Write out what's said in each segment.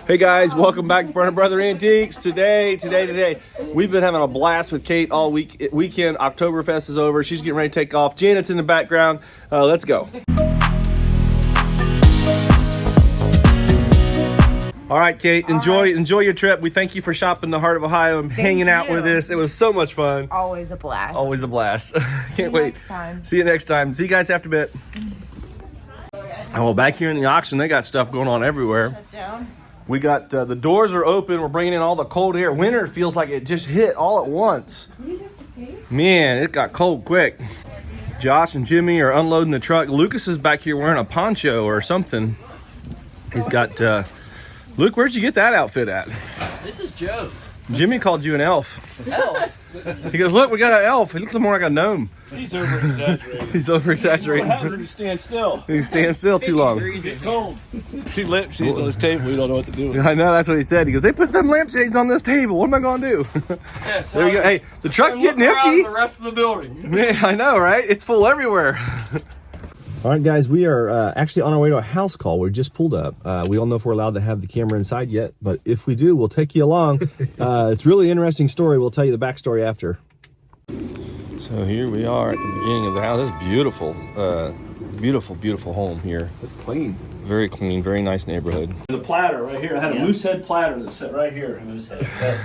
Hey guys, welcome back to Burner Brother Antiques. Today, we've been having a blast with Kate all weekend. Oktoberfest is over. She's getting ready to take off. Janet's in the background. Let's go. All right, Kate, enjoy your trip. We thank you for shopping the heart of Ohio and hanging out with us. It was so much fun. Always a blast. Always a blast. Can't wait. See you next time. See you guys after a bit. Oh, well, back here in the auction, they got stuff going on everywhere. Shut down. We got the doors are open. We're bringing in all the cold air. Winter feels like it just hit all at once. Man, it got cold quick. Josh and Jimmy are unloading the truck. Lucas is back here wearing a poncho or something. He's got, Luke, where'd you get that outfit at? This is Joe. Jimmy called you an elf. Elf? He goes, look, we got an elf. He looks more like a gnome. He's over-exaggerating. He's over-exaggerating. What happens when you stand still? He stands still too long. It's cold. She's on this table. We don't know what to do with it. I know, that's what he said. He goes, they put them lampshades on this table. What am I going to do? Yeah, There we go. Hey, the truck's getting empty. The rest of the building. Man, I know, right? It's full everywhere. All right, guys, we are actually on our way to a house call. We just pulled up. We don't know if we're allowed to have the camera inside yet, but if we do, we'll take you along. It's a really interesting story. We'll tell you the backstory after. So here we are at the beginning of the house. It's beautiful. Beautiful home here. It's clean. Very clean, very nice neighborhood. The platter right here. I had a moosehead platter that sat right here.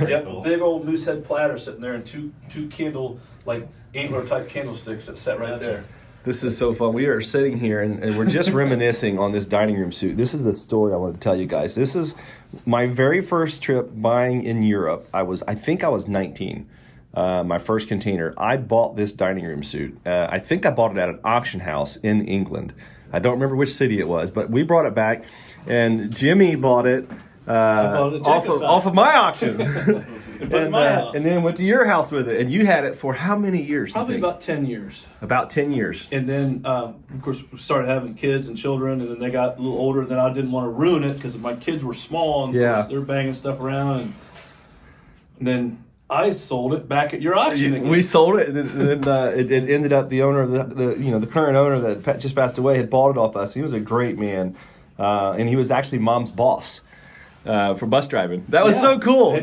Yep, cool. big old moosehead platter sitting there, and two candle, like antler type candlesticks that sat right there. This is so fun. We are sitting here and we're just reminiscing on this dining room suite. This is the story I want to tell you guys. This is my very first trip buying in Europe. I think I was 19. My first container. I bought this dining room suite. I think I bought it at an auction house in England. I don't remember which city it was, but we brought it back, and Jimmy bought it off of my auction. And then went to your house with it, and you had it for how many years? Probably about 10 years. About 10 years. And then, of course, we started having kids and children, and then they got a little older, and then I didn't want to ruin it because my kids were small, and of course, they're banging stuff around. And then I sold it back at your auction again. We sold it, and then it ended up the owner of the current owner that just passed away had bought it off us. He was a great man, and he was actually Mom's boss for bus driving. That was so cool,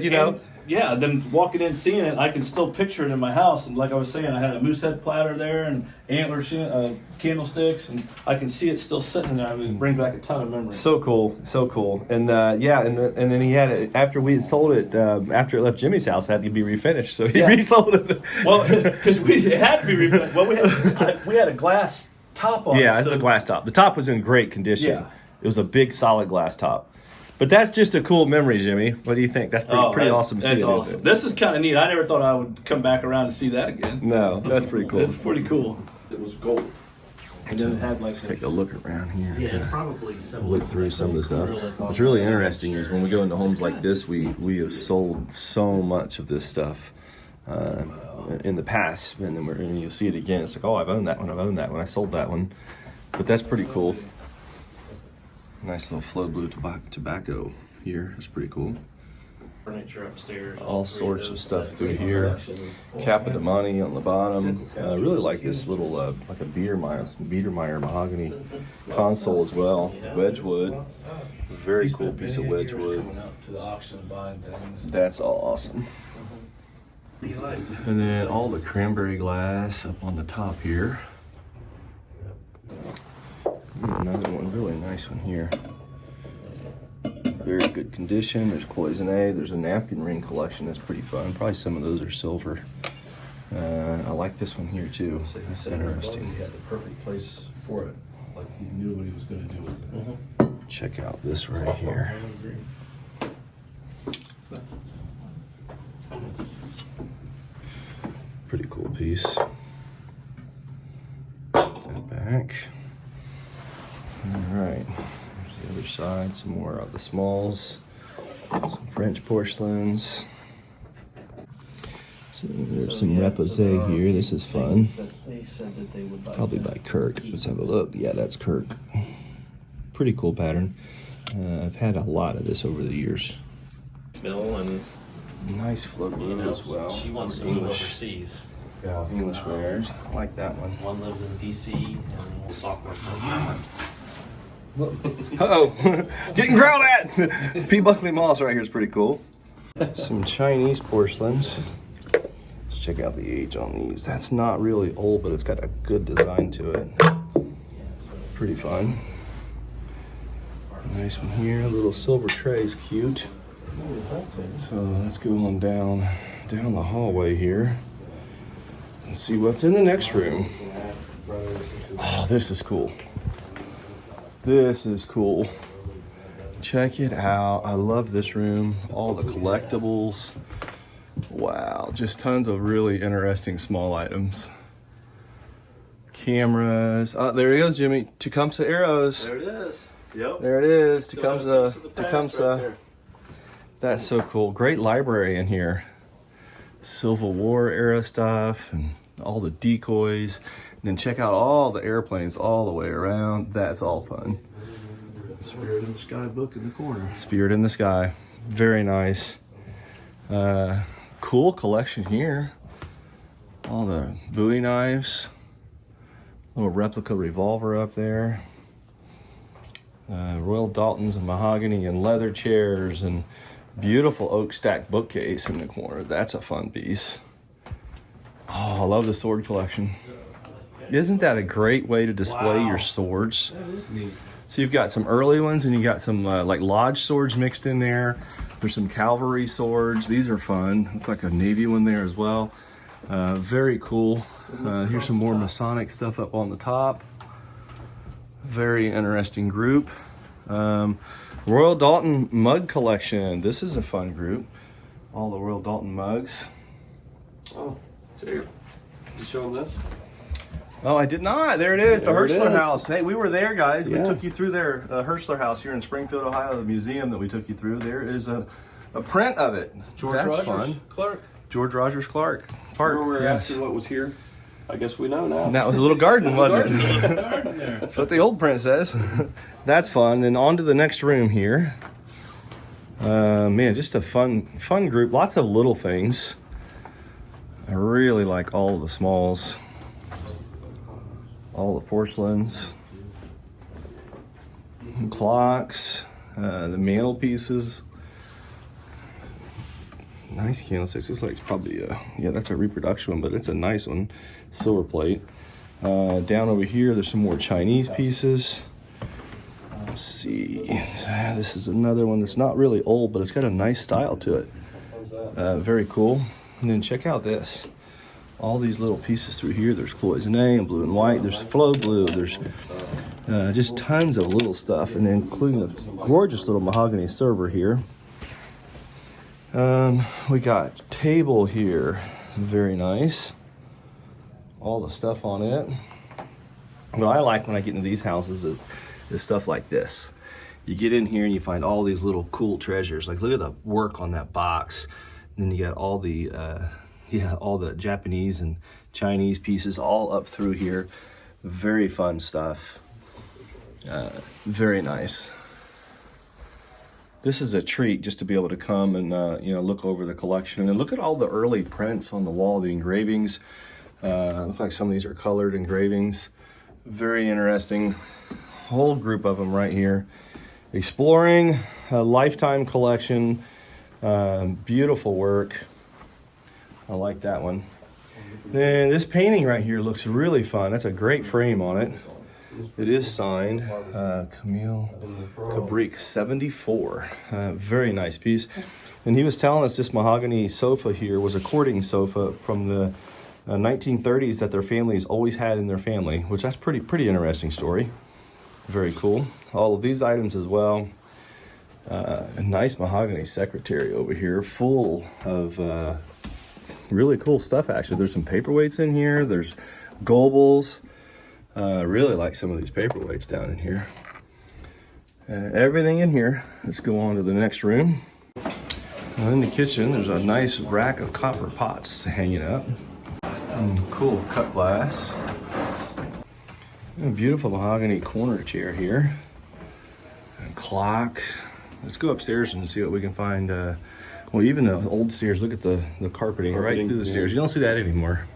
Yeah, then walking in, seeing it, I can still picture it in my house. And like I was saying, I had a moosehead platter there and antler candlesticks, and I can see it still sitting there. I mean, it brings back a ton of memories. So cool. And and then he had it after we had sold it. After it left Jimmy's house, it had to be refinished, so he resold it. Well, because it had to be refinished. Well, we had a glass top on it. Yeah, it's a glass top. The top was in great condition. Yeah. It was a big, solid glass top. But that's just a cool memory, Jimmy. What do you think? That's pretty awesome. That's awesome. This is kind of neat. I never thought I would come back around and see that again. No, that's pretty cool. It's pretty cool. It was gold. And then it had like take a look around here. Yeah, it's probably look through some of the stuff. What's really interesting is when we go into homes like this, we have sold so much of this stuff in the past, and then you'll see it again. It's like, oh, I've owned that one. I sold that one. But that's pretty cool. Nice little flow blue tobacco here. It's pretty cool. Furniture upstairs. All sorts of stuff through here. Capodamani on the bottom. I really like this little like a Biedermeier mahogany console as well. Wedgwood. Very cool piece of Wedgwood. To the auction and buying things. That's all awesome. And then all the cranberry glass up on the top here. Another one, really nice one here. Very good condition. There's cloisonne. There's a napkin ring collection that's pretty fun. Probably some of those are silver. I like this one here too. That's interesting. He had the perfect place for it. Like he knew what he was going to do with it. Check out this right here. Pretty cool piece. That back. All right, there's the other side, some more of the smalls, some French porcelains. So there's some repoussé here. This is fun. Probably by Kirk. Let's have a look. Yeah, that's Kirk. Pretty cool pattern. I've had a lot of this over the years. Bill and nice flow blue as well. She wants to move overseas. Yeah, English wares. I like that one. One lives in DC and sophomore. Uh-oh, getting growled at. P. Buckley Moss right here is pretty cool. Some Chinese porcelains. Let's check out the age on these. That's not really old, but it's got a good design to it. Pretty fun. Nice one here. A little silver tray is cute. So let's go on down the hallway here and see what's in the next room. Oh, this is cool. This is cool. Check it out. I love this room. All the collectibles. Wow, just tons of really interesting small items. Cameras. Oh, there he goes, Jimmy. Tecumseh arrows. There it is. Yep. There it is. Still have a piece of the past Tecumseh. right there. That's so cool. Great library in here. Civil War era stuff and all the decoys. And then check out all the airplanes all the way around. That's all fun. Spirit in the Sky book in the corner. Spirit in the Sky. Very nice. Cool collection here. All the Bowie knives. Little replica revolver up there. Royal Daltons and mahogany and leather chairs and beautiful oak stacked bookcase in the corner. That's a fun piece. Oh, I love the sword collection. Isn't that a great way to display your swords? That is neat. So you've got some early ones and you got some like lodge swords mixed in there. There's some cavalry swords. These are fun. Looks like a navy one there as well. Very cool. Here's some more Masonic stuff up on the top. Very interesting group. Royal Dalton mug collection. This is a fun group. All the Royal Dalton mugs. Oh, Jay, you show them this? Oh, I did not. There it is, the There it Herschler is. House. Hey, we were there, guys. We Yeah. took you through their Herschler House here in Springfield, Ohio, the museum that we took you through. There is a print of it. George That's Rogers fun. Clark. George Rogers Clark Park. Remember we were Yes. asking what was here? I guess we know now. And that was a little garden, wasn't it? Garden there. That's what the old print says. That's fun. And on to the next room here. Man, just a fun group. Lots of little things. I really like all of the smalls. All the porcelains. Clocks. The mantelpieces. Nice candlesticks. Looks like it's probably that's a reproduction one, but it's a nice one. Silver plate. Down over here, there's some more Chinese pieces. Let's see. This is another one that's not really old, but it's got a nice style to it. Very cool. And then check out this. All these little pieces through here. There's cloisonne and blue and white. There's flow blue. There's just tons of little stuff, and including a gorgeous little mahogany server here. We got table here. Very nice. All the stuff on it. What I like when I get into these houses is stuff like this. You get in here and you find all these little cool treasures. Like, look at the work on that box. And then you got all the all the Japanese and Chinese pieces all up through here. Very fun stuff. Very nice. This is a treat just to be able to come and look over the collection and look at all the early prints on the wall, the engravings. Look like some of these are colored engravings. Very interesting. Whole group of them right here. Exploring a lifetime collection. Beautiful work. I like that one. Then this painting right here looks really fun. That's a great frame on it. It is signed Camille Cabrique 74. Very nice piece. And he was telling us this mahogany sofa here was a courting sofa from the 1930s that their families always had in their family, which that's pretty interesting story. Very cool. All of these items as well. A nice mahogany secretary over here full of really cool stuff, actually. There's some paperweights in here. There's Goebbels. Really like some of these paperweights down in here. Everything in here. Let's go on to the next room. In the kitchen, there's a nice rack of copper pots hanging up. Cool cut glass. A beautiful mahogany corner chair here. A clock. Let's go upstairs and see what we can find. Well, even the old stairs, look at the carpeting right through the stairs. You don't see that anymore.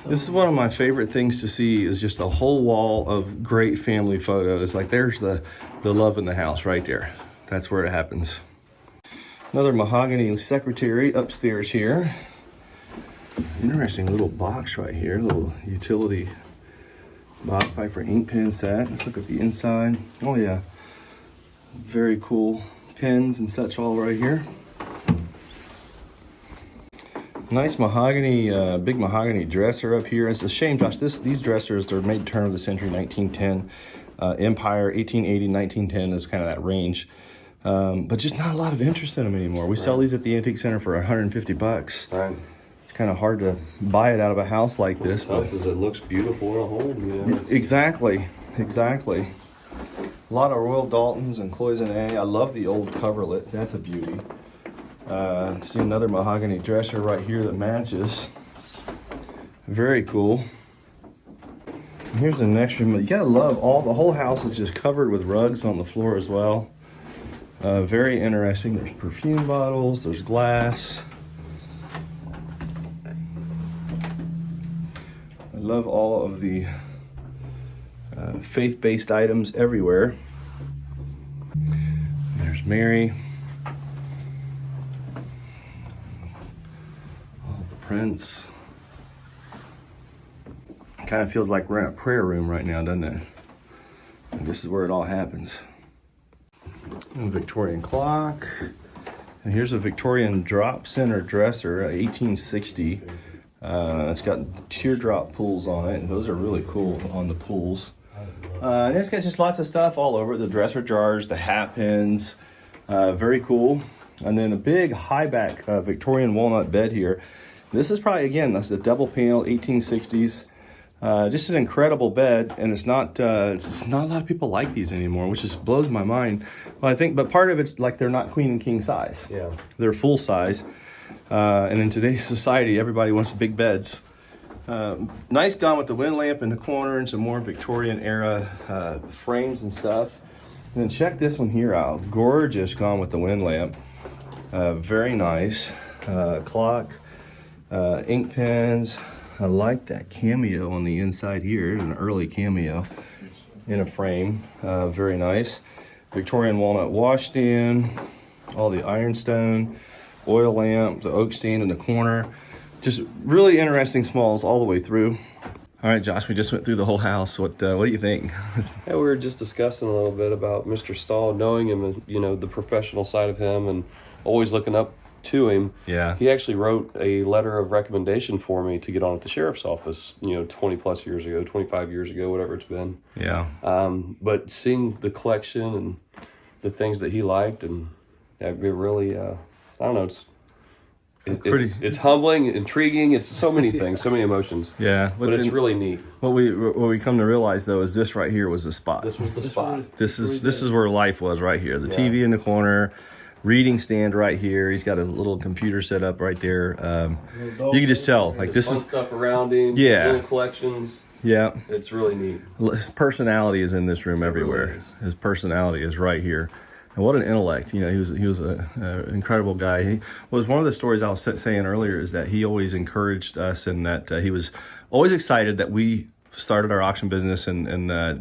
This is one of my favorite things to see is just a whole wall of great family photos. Like there's the love in the house right there. That's where it happens. Another mahogany secretary upstairs here. Interesting little box right here, little utility box pipe for ink pen set. Let's look at the inside. Oh yeah, very cool pens and such all right here. Nice mahogany, big mahogany dresser up here. It's a shame, Josh, these dressers, they're made turn of the century, 1910. Empire, 1880, 1910 is kind of that range. But just not a lot of interest in them anymore. We sell these at the Antique Center for $150. Right. It's kind of hard to buy it out of a house like this. But because it looks beautiful in a home, you know. Exactly. A lot of Royal Daltons and Cloisonne. I love the old coverlet. That's a beauty. See another mahogany dresser right here that matches. Very cool. And here's the next room. You gotta love the whole house is just covered with rugs on the floor as well. Very interesting. There's perfume bottles, there's glass. I love all of the faith-based items everywhere. There's Mary. All the prints. Kind of feels like we're in a prayer room right now, doesn't it? And this is where it all happens. And a Victorian clock. And here's a Victorian drop center dresser, 1860. It's got teardrop pools on it, and those are really cool on the pools. And it's got just lots of stuff all over. The dresser jars, the hat pins, very cool. And then a big high back Victorian walnut bed here. This is probably, again, that's a double panel, 1860s. Just an incredible bed, and it's not a lot of people like these anymore, which just blows my mind. Well, I think, but part of it's like they're not queen and king size. Yeah. They're full size. And in today's society, everybody wants big beds. Nice done with the wind lamp in the corner and some more Victorian era frames and stuff. And then check this one here out. Gorgeous gone with the wind lamp. Very nice. Clock, ink pens. I like that cameo on the inside here, an early cameo in a frame. Very nice. Victorian walnut washstand, all the ironstone, oil lamp, the oak stand in the corner. Just really interesting smalls all the way through. All right, Josh, we just went through the whole house. What do you think? Yeah, we were just discussing a little bit about Mr. Stahl, knowing him and, you know, the professional side of him and always looking up to him. Yeah. He actually wrote a letter of recommendation for me to get on at the sheriff's office, 20 plus years ago, 25 years ago, whatever it's been. Yeah. But seeing the collection and the things that he liked, and it really, I don't know, it's humbling, intriguing. It's so many things, so many emotions. Yeah. But it's really neat. What we come to realize though is this right here was the spot. This was the spot. This is where life was right here. The TV in the corner, reading stand right here. He's got his little computer set up right there. You can just tell, like this is stuff around him. Yeah. Little collections. Yeah. It's really neat. His personality is in this room everywhere. Really is. His personality is right here. And what an intellect. He was an incredible guy. He was one of the stories I was saying earlier is that he always encouraged us and that he was always excited that we started our auction business and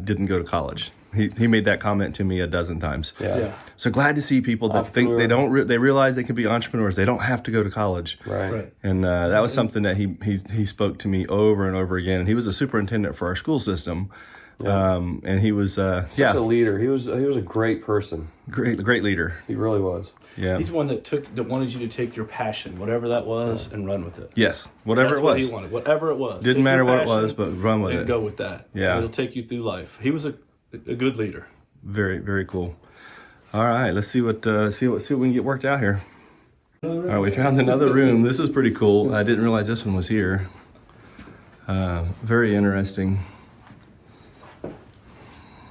didn't go to college. He made that comment to me a dozen times. Yeah. So glad to see people that think they realize they can be entrepreneurs. They don't have to go to college. Right. And that was something that he spoke to me over and over again. And he was a superintendent for our school system. Yeah. And he was such a leader. He was a great person. Great leader. He really was. Yeah. He's one that wanted you to take your passion, whatever that was, and run with it. Yes, whatever it was. What he wanted, whatever it was. Didn't matter what it was, but run with it. And go with that. Yeah. It'll take you through life. He was a good leader. Very, very cool. All right, let's see what we can get worked out here. All right, we found another room. This is pretty cool. I didn't realize this one was here. Very interesting.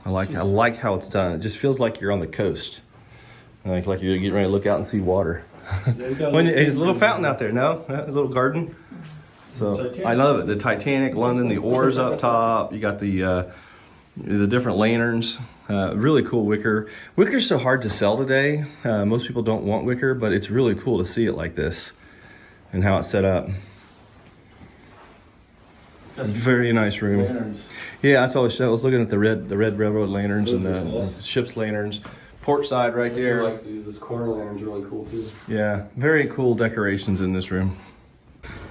I like how it's done. It just feels like you're on the coast. Like you're getting ready to look out and see water. There's a little fountain out there, no? A little garden. So I love it. The Titanic, London, the oars up top. You got the different lanterns. Really cool wicker. Wicker's so hard to sell today. Most people don't want wicker, but it's really cool to see it like this and how it's set up. Very nice room. Lanterns. Yeah, that's what I was looking at the red railroad lanterns and the Awesome. ship's lanterns. Port side right there. Like these, this corner lantern's really cool too. Yeah, very cool decorations in this room.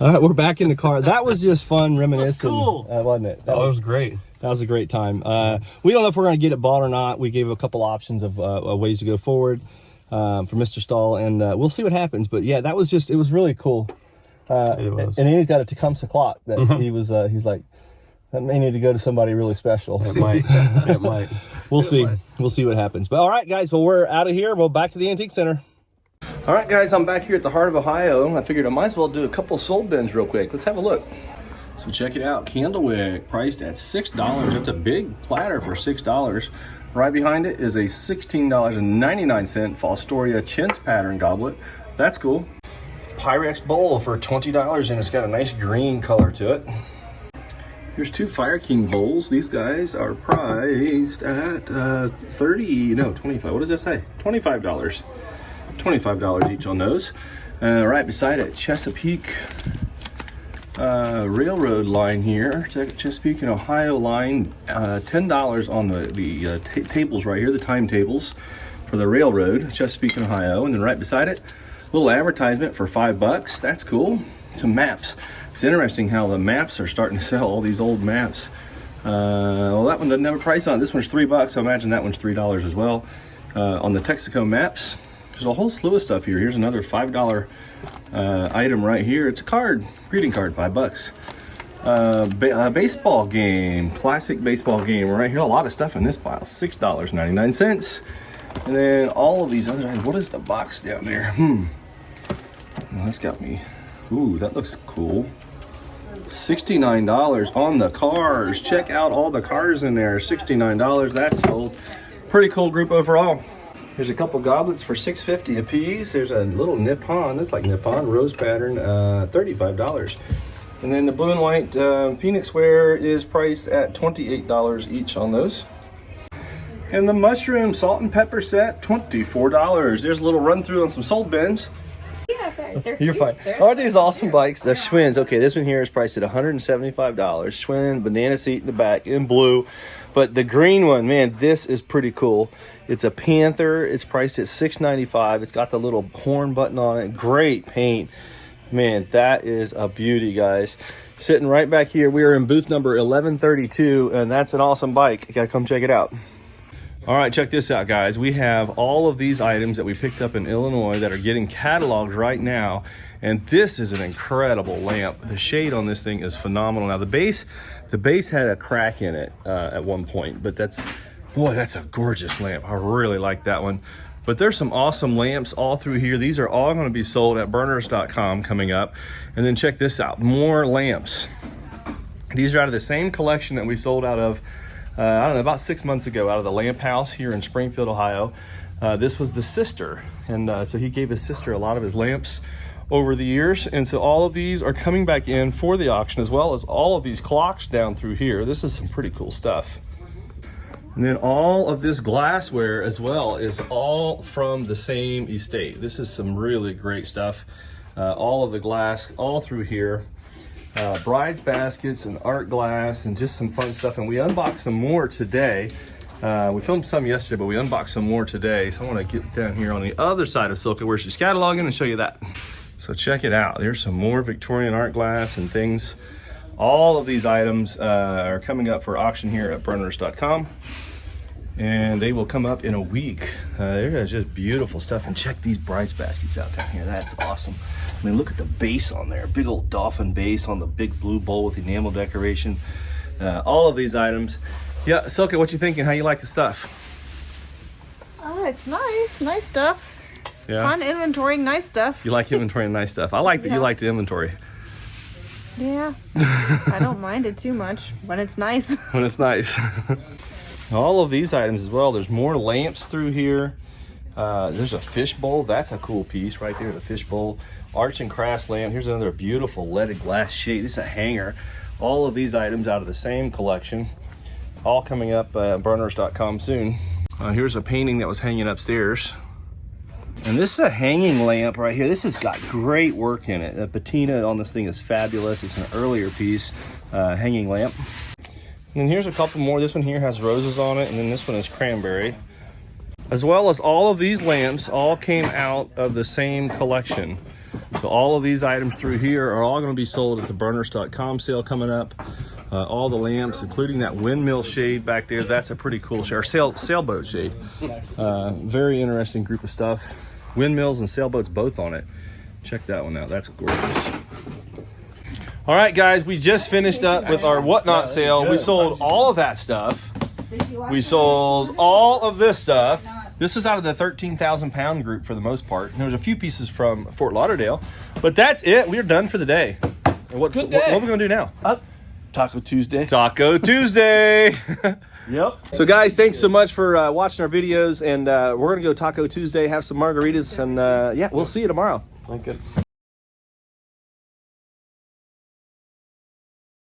All right, we're back in the car. That was just fun reminiscing, cool. Wasn't it? That was great. That was a great time. We don't know if we're going to get it bought or not. We gave a couple options of ways to go forward for Mr. Stahl, and we'll see what happens. But yeah, that was just, it was really cool. It was. And Andy's got a Tecumseh clock that he's like, that may need to go to somebody really special. It might. It might. We'll see. We'll see what happens. But all right, guys, well, we're out of here. We'll back to the Antique Center. All right, guys, I'm back here at the heart of Ohio. I figured I might as well do a couple sold bins real quick. Let's have a look. So check it out. Candlewick priced at $6. That's a big platter for $6. Right behind it is a $16.99 Fostoria chintz pattern goblet. That's cool. Pyrex bowl for $20, and it's got a nice green color to it. Here's two Fire King bowls. These guys are priced at 25. What does that say? $25. $25 each on those. Right beside it, Chesapeake Railroad line here. Chesapeake and Ohio line. $10 on the tables right here, the timetables for the railroad, Chesapeake and Ohio. And then right beside it, a little advertisement for $5. That's cool. Some maps. It's interesting how the maps are starting to sell, all these old maps. Well, that one doesn't have a price on it. This one's $3. I imagine that one's $3 as well. On the Texaco maps, there's a whole slew of stuff here. Here's another $5 item right here. It's a card, greeting card, $5. Baseball game, classic baseball game. Right here, a lot of stuff in this pile. $6.99. And then all of these other items. What is the box down there? Well, that's got me. Ooh, that looks cool. $69 on the cars. Check out all the cars in there. $69. That's sold. Pretty cool group overall. There's a couple goblets for $6.50 a piece. There's a little Nippon, that's like Nippon, rose pattern, $35. And then the blue and white Phoenix ware is priced at $28 each on those. And the mushroom salt and pepper set, $24. There's a little run through on some sold bins. Yeah, sorry. You're fine. Aren't these awesome bikes? The Schwinn's. Okay, this one here is priced at $175. Schwinn, banana seat in the back in blue. But the green one, man, this is pretty cool. It's a Panther. It's priced at $695. It's got the little horn button on it. Great paint. Man, that is a beauty, guys. Sitting right back here. We are in booth number 1132, and that's an awesome bike. You got to come check it out. All right, check this out, guys. We have all of these items that we picked up in Illinois that are getting cataloged right now, and this is an incredible lamp. The shade on this thing is phenomenal. Now, the base had a crack in it at one point, but that's a gorgeous lamp. I really like that one. But there's some awesome lamps all through here. These are all going to be sold at burners.com coming up. And then check this out, more lamps. These are out of the same collection that we sold out of I don't know, about 6 months ago, out of the Lamp House here in Springfield, Ohio. This was the sister, and so he gave his sister a lot of his lamps over the years, and so all of these are coming back in for the auction, as well as all of these clocks down through here. This is some pretty cool stuff. And then all of this glassware as well is all from the same estate. This is some really great stuff. All of the glass all through here. Bride's baskets and art glass and just some fun stuff. And we unboxed some more today. We filmed some yesterday, but we unboxed some more today. So I want to get down here on the other side of Silka where she's cataloging and show you that. So check it out. There's some more Victorian art glass and things. All of these items are coming up for auction here at burners.com. And they will come up in a week. There's just beautiful stuff. And check these Bride's baskets out down here. That's awesome. I mean, look at the base on there. Big old dolphin base on the big blue bowl with enamel decoration. All of these items. Yeah, Silka, what you thinking? How you like the stuff? It's nice. Nice stuff. It's Yeah. fun inventorying nice stuff. You like inventorying nice stuff. I like that you like to inventory. Yeah. I don't mind it too much when it's nice. When it's nice. All of these items as well. There's more lamps through here. There's a fish bowl. That's a cool piece right there, the fish bowl. Arts and crafts lamp. Here's another beautiful leaded glass shade. This is a hanger. All of these items out of the same collection. All coming up burners.com soon. Here's a painting that was hanging upstairs. And this is a hanging lamp right here. This has got great work in it. The patina on this thing is fabulous. It's an earlier piece, hanging lamp. And then here's a couple more. This one here has roses on it, and then this one is cranberry. As well as all of these lamps all came out of the same collection. So all of these items through here are all going to be sold at the burners.com sale coming up. All the lamps, including that windmill shade back there, that's a pretty cool shade, or sailboat shade. Very interesting group of stuff. Windmills and sailboats both on it. Check that one out, that's gorgeous. All right, guys, we just finished up with our whatnot sale. We sold all of that stuff. We sold all of this stuff. This is out of the 13,000 pound group for the most part. And there's a few pieces from Fort Lauderdale, but that's it. We're done for the day. And what are we going to do now? Taco Tuesday. Taco Tuesday. Yep. So guys, thanks so much for watching our videos, and we're going to go Taco Tuesday, have some margaritas, and yeah, we'll see you tomorrow. I think it's